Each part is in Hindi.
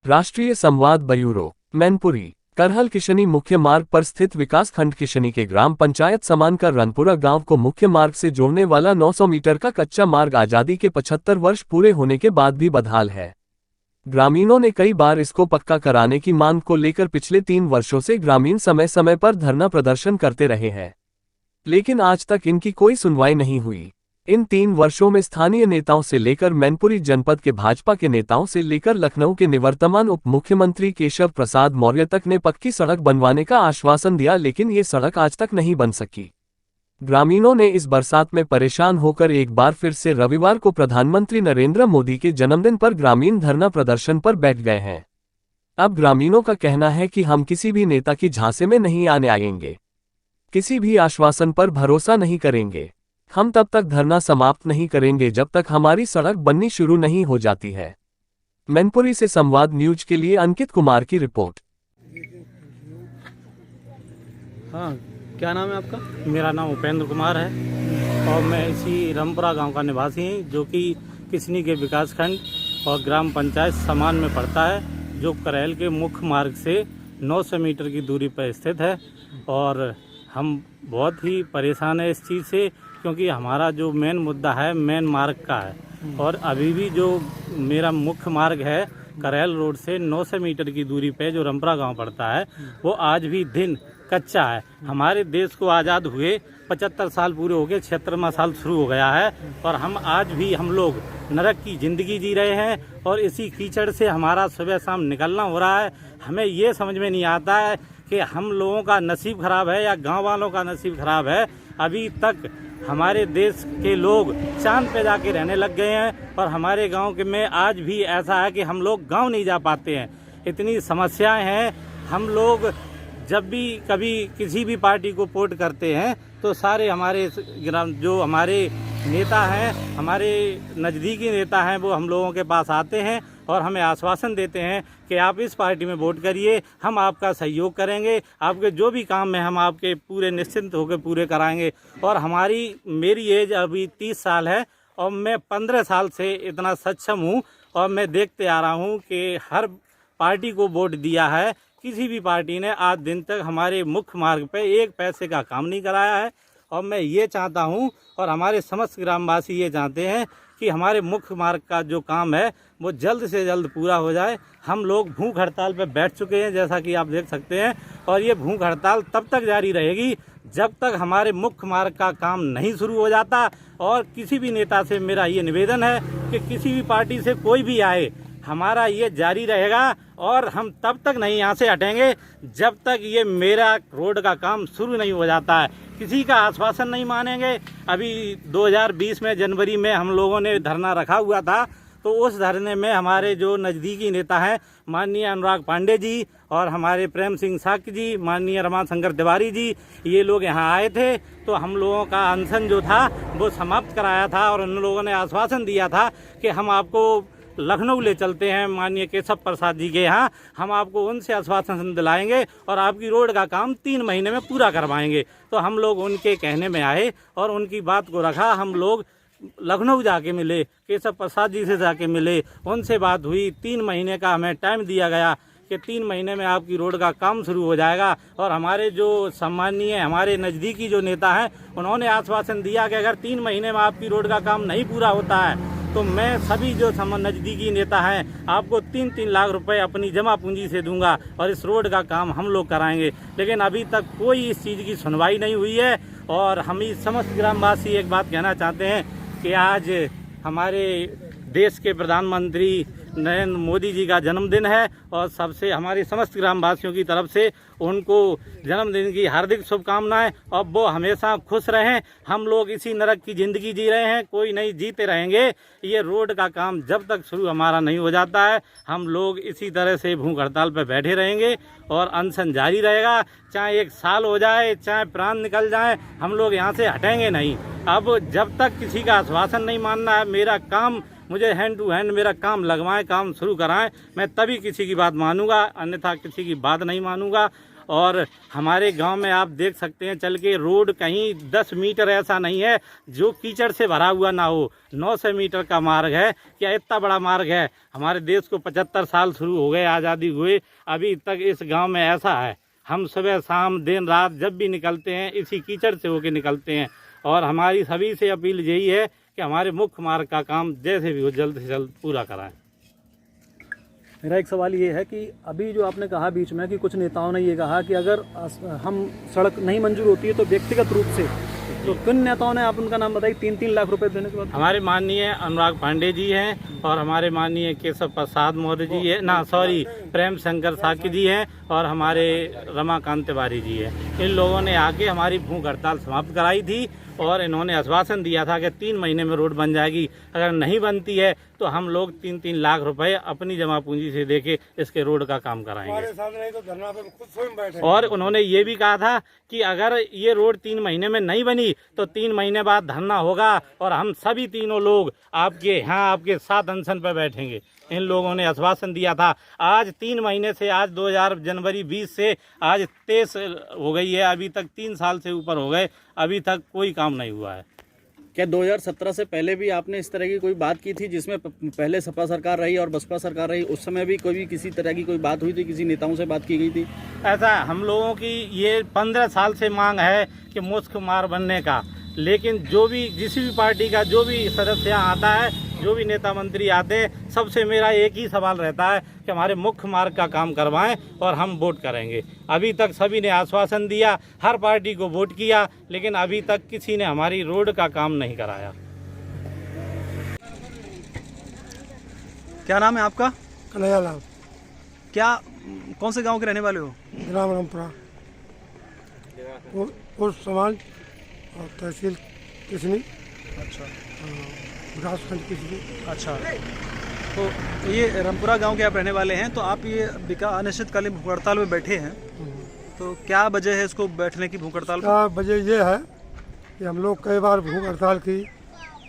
राष्ट्रीय संवाद ब्यूरो मैनपुरी करहल किशनी मुख्य मार्ग पर स्थित विकास खंड किशनी के ग्राम पंचायत समानकर रनपुरा गांव को मुख्य मार्ग से जोड़ने वाला 900 मीटर का कच्चा मार्ग आजादी के 75 वर्ष पूरे होने के बाद भी बदहाल है। ग्रामीणों ने कई बार इसको पक्का कराने की मांग को लेकर पिछले 3 वर्षों से ग्रामीण समय समय पर धरना प्रदर्शन करते रहे हैं, लेकिन आज तक इनकी कोई सुनवाई नहीं हुई। इन 3 वर्षों में स्थानीय नेताओं से लेकर मैनपुरी जनपद के भाजपा के नेताओं से लेकर लखनऊ के निवर्तमान उप मुख्यमंत्री केशव प्रसाद मौर्य तक ने पक्की सड़क बनवाने का आश्वासन दिया, लेकिन ये सड़क आज तक नहीं बन सकी। ग्रामीणों ने इस बरसात में परेशान होकर एक बार फिर से रविवार को प्रधानमंत्री नरेंद्र मोदी के जन्मदिन पर ग्रामीण धरना प्रदर्शन पर बैठ गए हैं। अब ग्रामीणों का कहना है कि हम किसी भी नेता की झांसे में नहीं आने आएंगे, किसी भी आश्वासन पर भरोसा नहीं करेंगे। हम तब तक धरना समाप्त नहीं करेंगे जब तक हमारी सड़क बननी शुरू नहीं हो जाती है। मैनपुरी से संवाद न्यूज के लिए अंकित कुमार की रिपोर्ट। हाँ, क्या नाम है आपका? मेरा नाम उपेंद्र कुमार है और मैं इसी रमपुरा गांव का निवासी हूँ, जो कि किशनी के विकास खंड और ग्राम पंचायत समान में पड़ता है, जो करहल के मुख्य मार्ग से 900 मीटर की दूरी पर स्थित है। और हम बहुत ही परेशान है इस चीज़ से, क्योंकि हमारा जो मेन मुद्दा है मेन मार्ग का है। और अभी भी जो मेरा मुख्य मार्ग है करहल रोड से 900 मीटर की दूरी पे जो रमपुरा गांव पड़ता है, वो आज भी दिन कच्चा है। हमारे देश को आज़ाद हुए 75 साल पूरे हो गए, 76वां साल शुरू हो गया है और हम आज भी हम लोग नरक की ज़िंदगी जी रहे हैं और इसी कीचड़ से हमारा सुबह शाम निकलना हो रहा है। हमें ये समझ में नहीं आता है कि हम लोगों का नसीब खराब है या गांव वालों का नसीब खराब है। अभी तक हमारे देश के लोग चांद पे जाके रहने लग गए हैं और हमारे गांव के में आज भी ऐसा है कि हम लोग गांव नहीं जा पाते हैं। इतनी समस्याएं हैं। हम लोग जब भी कभी किसी भी पार्टी को वोट करते हैं तो सारे हमारे जो हमारे नेता हैं, हमारे नज़दीकी नेता हैं, वो हम लोगों के पास आते हैं और हमें आश्वासन देते हैं कि आप इस पार्टी में वोट करिए, हम आपका सहयोग करेंगे, आपके जो भी काम है हम आपके पूरे निश्चिंत होकर पूरे कराएंगे। और मेरी एज अभी 30 साल है और मैं 15 साल से इतना सक्षम हूँ और मैं देखते आ रहा हूँ कि हर पार्टी को वोट दिया है, किसी भी पार्टी ने आज दिन तक हमारे मुख्य मार्ग पे 1 पैसे का काम नहीं कराया है। और मैं ये चाहता हूँ और हमारे समस्त ग्रामवासी ये चाहते हैं कि हमारे मुख्य मार्ग का जो काम है वो जल्द से जल्द पूरा हो जाए। हम लोग भूख हड़ताल पर बैठ चुके हैं, जैसा कि आप देख सकते हैं, और ये भूख हड़ताल तब तक जारी रहेगी जब तक हमारे मुख्य मार्ग का काम नहीं शुरू हो जाता। और किसी भी नेता से मेरा ये निवेदन है कि किसी भी पार्टी से कोई भी आए, हमारा ये जारी रहेगा और हम तब तक नहीं यहाँ से हटेंगे जब तक ये मेरा रोड का काम शुरू नहीं हो जाता है। किसी का आश्वासन नहीं मानेंगे। अभी 2020 में जनवरी में हम लोगों ने धरना रखा हुआ था, तो उस धरने में हमारे जो नज़दीकी नेता हैं माननीय अनुराग पांडे जी और हमारे प्रेम सिंह साक्य जी, माननीय रमाशंकर तिवारी जी, ये लोग यहाँ आए थे। तो हम लोगों का अनशन जो था वो समाप्त कराया था और उन लोगों ने आश्वासन दिया था कि हम आपको लखनऊ ले चलते हैं माननीय केशव प्रसाद जी के यहाँ, हम आपको उनसे आश्वासन दिलाएंगे और आपकी रोड का काम 3 महीने में पूरा करवाएंगे। तो हम लोग उनके कहने में आए और उनकी बात को रखा। हम लोग लखनऊ जाके मिले, केशव प्रसाद जी से जाके मिले, उनसे बात हुई। 3 महीने का हमें टाइम दिया गया कि 3 महीने में आपकी रोड का काम शुरू हो जाएगा। और हमारे जो सम्मानीय हमारे नज़दीकी जो नेता हैं, उन्होंने आश्वासन दिया कि अगर 3 महीने में आपकी रोड का काम नहीं पूरा होता है तो मैं सभी जो नज़दीकी नेता हैं आपको 3-3 लाख रुपए अपनी जमा पूंजी से दूंगा और इस रोड का काम हम लोग कराएंगे। लेकिन अभी तक कोई इस चीज़ की सुनवाई नहीं हुई है। और हम ही समस्त ग्रामवासी एक बात कहना चाहते हैं कि आज हमारे देश के प्रधानमंत्री नरेंद्र मोदी जी का जन्मदिन है और सबसे हमारी समस्त ग्रामवासियों की तरफ से उनको जन्मदिन की हार्दिक शुभकामनाएं। और वो हमेशा खुश रहें। हम लोग इसी नरक की ज़िंदगी जी रहे हैं, कोई नहीं जीते रहेंगे। ये रोड का काम जब तक शुरू हमारा नहीं हो जाता है, हम लोग इसी तरह से भूख हड़ताल पर बैठे रहेंगे और अनशन जारी रहेगा। चाहे 1 साल हो जाए, चाहे प्राण निकल जाए, हम लोग यहाँ से हटेंगे नहीं। अब जब तक किसी का आश्वासन नहीं मानना है, मेरा काम मुझे हैंड टू हैंड मेरा काम लगवाएं, काम शुरू कराएं, मैं तभी किसी की बात मानूंगा, अन्यथा किसी की बात नहीं मानूंगा। और हमारे गांव में आप देख सकते हैं चल के रोड कहीं 10 मीटर ऐसा नहीं है जो कीचड़ से भरा हुआ ना हो। 900 मीटर का मार्ग है, क्या इतना बड़ा मार्ग है? हमारे देश को 75 साल शुरू हो गए आज़ादी हुए, अभी तक इस गांव में ऐसा है। हम सुबह शाम दिन रात जब भी निकलते हैं इसी कीचड़ से होके निकलते हैं। और हमारी सभी से अपील यही है कि हमारे मुख्य मार्ग का काम जैसे भी हो जल्द से जल्द पूरा कराएं। मेरा एक सवाल ये है कि अभी जो आपने कहा बीच में कि कुछ नेताओं ने ये कहा कि अगर हम सड़क नहीं मंजूर होती है तो व्यक्तिगत रूप से, तो किन नेताओं ने, आप उनका नाम बताइए, 3-3 लाख रुपए देने के बाद? हमारे माननीय अनुराग पांडे जी हैं और हमारे माननीय केशव प्रसाद मौर्य जी है प्रेम शंकर साकी जी हैं और हमारे रमाकांत तिवारी जी हैं। इन लोगों ने आके हमारी भूख हड़ताल समाप्त कराई थी और इन्होंने आश्वासन दिया था कि 3 महीने में रोड बन जाएगी। अगर नहीं बनती है तो हम लोग 3-3 लाख रुपए अपनी जमा पूंजी से देके इसके रोड का काम कराएंगे। तो धरना पे खुद स्वयं बैठे। और उन्होंने ये भी कहा था कि अगर ये रोड 3 महीने में नहीं बनी तो 3 महीने बाद धरना होगा और हम सभी तीनों लोग आपके यहाँ आपके साथ अनशन पर बैठेंगे। इन लोगों ने आश्वासन दिया था। आज 3 महीने से, आज 2000 जनवरी 20 से आज 23 हो गई है, अभी तक 3 साल से ऊपर हो गए, अभी तक कोई काम नहीं हुआ है। क्या 2017 से पहले भी आपने इस तरह की कोई बात की थी, जिसमें पहले सपा सरकार रही और बसपा सरकार रही, उस समय भी कोई किसी तरह की कोई बात हुई थी, किसी नेताओं से बात की गई थी? ऐसा हम लोगों की ये 15 साल से मांग है कि मुख्य मार्ग बनने का, लेकिन जो भी जिस भी पार्टी का जो भी सदस्य यहाँ आता है, जो भी नेता मंत्री आते हैं, सबसे मेरा एक ही सवाल रहता है कि हमारे मुख्य मार्ग का काम करवाएं और हम वोट करेंगे। अभी तक सभी ने आश्वासन दिया, हर पार्टी को वोट किया, लेकिन अभी तक किसी ने हमारी रोड का काम नहीं कराया। क्या नाम है आपका? कन्हैया लाल, क्या, कौन से गांव के रहने वाले हो? ग्राम रामपुरा, पोस्ट समाज और तहसील किसनी। अच्छा, विकासखंड किसनी। अच्छा, तो ये रामपुरा गांव के आप रहने वाले हैं, तो आप ये अनिश्चितकालीन भूख हड़ताल में बैठे हैं, तो क्या वजह है इसको बैठने की भूख हड़ताल? क्या वजह ये है कि हम लोग कई बार भूख हड़ताल की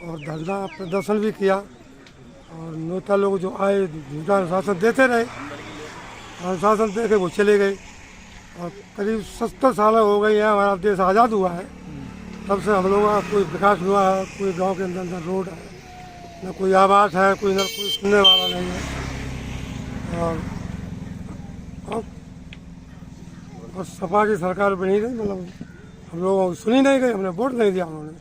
और धरना प्रदर्शन भी किया और नेता लोग जो आए झूठा अनुशासन देते रहे, अनुशासन दे के वो चले गए। और करीब 70 साल हो गई है हमारा देश आज़ाद हुआ है, तब से हम लोगों का कोई विकास हुआ है, कोई गांव के अंदर न रोड है, न कोई आवास है, कोई न कोई सुनने वाला नहीं है। और सपा की सरकार बनी रही, मतलब हम लोगों को सुनी नहीं गई, हमने वोट नहीं दिया, उन्होंने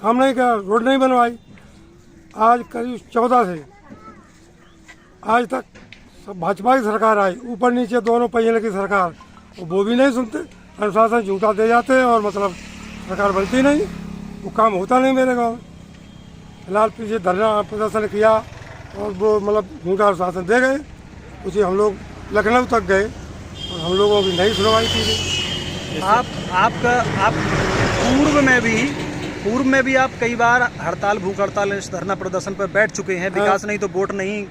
काम नहीं किया, रोड नहीं बनवाई। आज करीब 14 से आज तक सब भाजपा की सरकार आई, ऊपर नीचे दोनों पहिए की सरकार, वो भी नहीं सुनते, अनुशासन झूठा दे जाते हैं और मतलब सरकार बनती नहीं, वो काम होता नहीं मेरे गाँव में। फिलहाल पीछे धरना प्रदर्शन किया और वो मतलब झूठा अनुशासन दे गए, उसे हम लोग लखनऊ तक गए और हम लोगों की नहीं सुनवाई की गई। आप पूर्व में भी आप कई बार हड़ताल, भूख हड़ताल, धरना प्रदर्शन पर बैठ चुके हैं। विकास नहीं तो वोट नहीं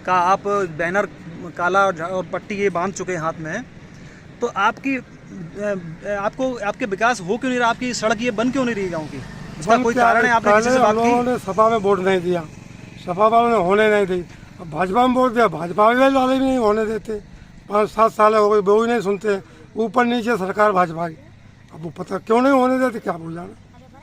का आप बैनर काला और पट्टी ये बांध चुके हैं हाथ में, तो आपके विकास हो क्यों नहीं रहा? आपकी सड़क ये बन क्यों नहीं रही गाँव की? इसका कोई कारण है? आपने किसी से बात की? हम लोगों ने सपा में वोट नहीं दिया, सपा वालों ने होने नहीं दी। अब भाजपा में वोट दिया, भाजपा वाले भी नहीं होने देते। 5-7 साल हो गए, वो भी नहीं सुनते, ऊपर नीचे सरकार भाजपा की। अब वो पता क्यों नहीं होने देते, क्या बोल जाना।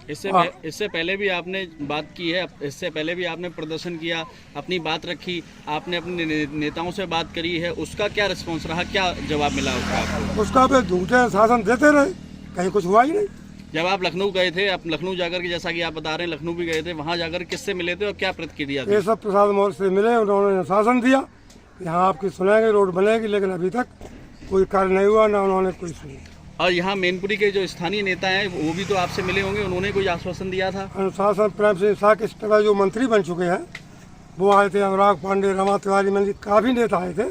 इससे पहले भी आपने बात की है, इससे पहले भी आपने प्रदर्शन किया, अपनी बात रखी, आपने अपने नेताओं से बात करी है, उसका क्या रिस्पॉन्स रहा, क्या जवाब मिला उसका? उसका पे झूठे शासन देते रहे, कहीं कुछ हुआ ही नहीं। जब आप लखनऊ गए थे, आप लखनऊ जाकर के, जैसा कि आप बता रहे हैं, लखनऊ भी गए थे, वहाँ जाकर किससे मिले थे और क्या प्रतिक्रिया थी? केशव प्रसाद मौर्य से मिले, उन्होंने शासन दिया यहाँ आपकी सुनेंगे, रोड बनेगी, लेकिन अभी तक कोई कार्य नहीं हुआ, ना उन्होंने कोई सुनी। और यहाँ मैनपुरी के जो स्थानीय नेता हैं वो भी तो आपसे मिले होंगे, उन्होंने कोई आश्वासन दिया था? अनुशासन प्रेम सिंह साकी इस तरह जो मंत्री बन चुके हैं वो आए थे, अनुराग पांडे, रमा तिवारी, मंत्री काफ़ी नेता आए थे,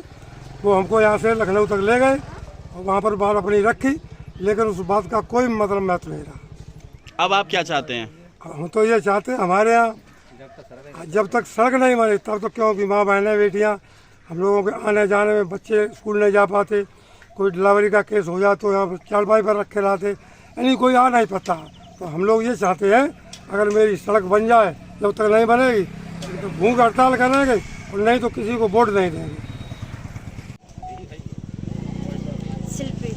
वो हमको यहाँ से लखनऊ तक ले गए और वहाँ पर बात अपनी रखी, लेकिन उस बात का कोई मतलब महत्व नहीं रहा। अब आप क्या चाहते हैं? हम तो ये चाहते हैं, हमारे यहाँ जब तक सड़क नहीं बनी तब तो, क्योंकि माँ बहनें बेटियाँ, हम लोगों के आने जाने में, बच्चे स्कूल नहीं जा पाते, कोई डिलीवरी का केस हो जाए तो यहाँ चारपाई पर रखे लाते, यानी कोई आ नहीं पाता। तो हम लोग ये चाहते हैं, अगर मेरी सड़क बन जाए, जब तक नहीं बनेगी तो भूख हड़ताल करेंगे और नहीं तो किसी को वोट नहीं देंगे। शिल्पी।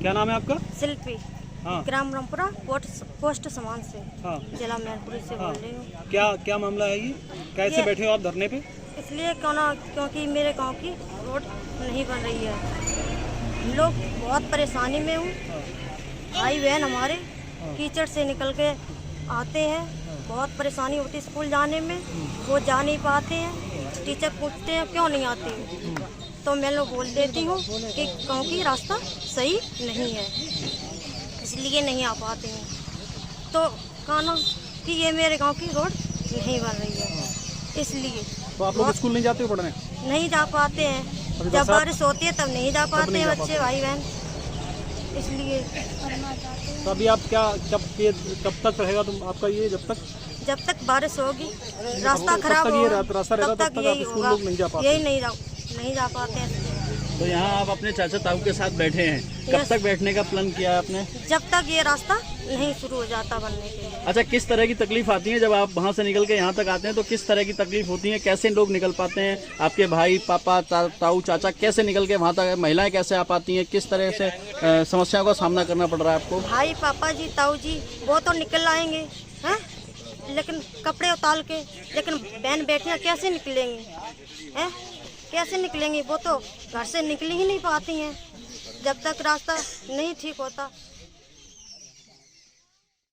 क्या नाम है आपका? शिल्पी, हाँ ग्राम रामपुरा, पोस्ट समान से, हाँ जिला मैनपुरी से बोल रही हूँ। क्या मामला है ये? कैसे ये- बैठे हो आप धरने पे? इसलिए क्योंकि मेरे गांव की रोड नहीं बन रही है। हम लोग बहुत परेशानी में हूँ। भाई बहन हमारे कीचड़ से निकल के आते हैं, बहुत परेशानी होती है स्कूल जाने में, वो जा नहीं पाते हैं। टीचर पूछते हैं क्यों नहीं आते हो, तो मैं लोग बोल देती हूँ कि गाँव की रास्ता सही नहीं है, इसलिए नहीं आ पाते हैं। तो कहना कि ये मेरे गांव की रोड नहीं बन रही है, इसलिए तो आप लोग स्कूल नहीं जाते हो पढ़ने? नहीं जा पाते हैं। अभी जब बरसात- बारिश होती है तब नहीं जा पाते नहीं हैं जा बच्चे पाते। भाई बहन, इसलिए तो अभी आप कब तक रहेगा आपका ये, जब तक बारिश होगी, रास्ता तब खराब तक ये होगा, रास्ता रहेगा, तब तक आप यही स्कूल होगा। लोग नहीं जा पाते। यही नहीं जा पाते हैं। तो यहाँ आप अपने चाचा ताऊ के साथ बैठे हैं, कब Yes. तक बैठने का प्लान किया है आपने? जब तक ये रास्ता नहीं शुरू हो जाता बनने के लिए। अच्छा, किस तरह की तकलीफ आती है जब आप वहाँ से निकल के यहाँ तक आते हैं? तो किस तरह की तकलीफ होती है, कैसे लोग निकल पाते हैं? आपके भाई, पापा, ताऊ, चाचा कैसे निकल के वहाँ तक, महिलाएं कैसे आ पाती हैं? किस तरह से समस्याओं का सामना करना पड़ रहा है आपको? भाई, पापा जी, ताऊ जी वो तो निकल आएंगे हैं, लेकिन कपड़े उतार के, लेकिन बहन बेटियां कैसे निकलेंगी हैं? कैसे निकलेंगी? वो तो घर से निकल ही नहीं पाती हैं। जब तक रास्ता नहीं ठीक होता